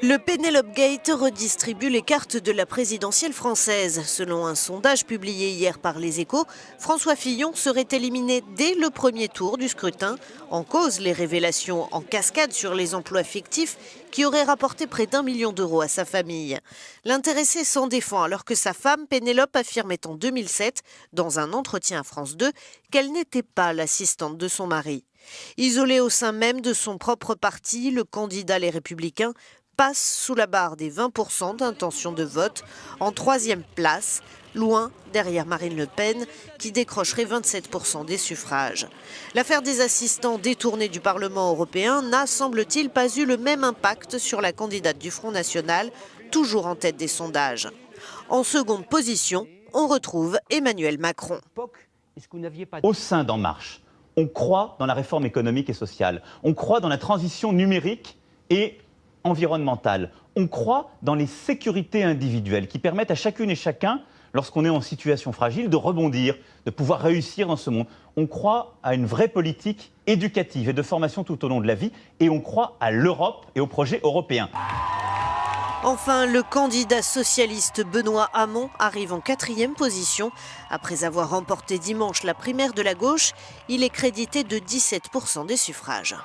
Le Penelope Gate redistribue les cartes de la présidentielle française. Selon un sondage publié hier par Les Échos, François Fillon serait éliminé dès le premier tour du scrutin. En cause, les révélations en cascade sur les emplois fictifs qui auraient rapporté près d'1 million d'euros à sa famille. L'intéressé s'en défend alors que sa femme, Pénélope, affirmait en 2007, dans un entretien à France 2, qu'elle n'était pas l'assistante de son mari. Isolé au sein même de son propre parti, le candidat Les Républicains passe sous la barre des 20% d'intention de vote, en 3e place, loin derrière Marine Le Pen, qui décrocherait 27% des suffrages. L'affaire des assistants détournés du Parlement européen n'a, semble-t-il, pas eu le même impact sur la candidate du Front National, toujours en tête des sondages. En seconde position, on retrouve Emmanuel Macron. Au sein d'En Marche, on croit dans la réforme économique et sociale, on croit dans la transition numérique et environnementale, on croit dans les sécurités individuelles qui permettent à chacune et chacun, lorsqu'on est en situation fragile, de rebondir, de pouvoir réussir dans ce monde. On croit à une vraie politique éducative et de formation tout au long de la vie et on croit à l'Europe et au projet européen. Enfin, le candidat socialiste Benoît Hamon arrive en 4e position. Après avoir remporté dimanche la primaire de la gauche, il est crédité de 17% des suffrages.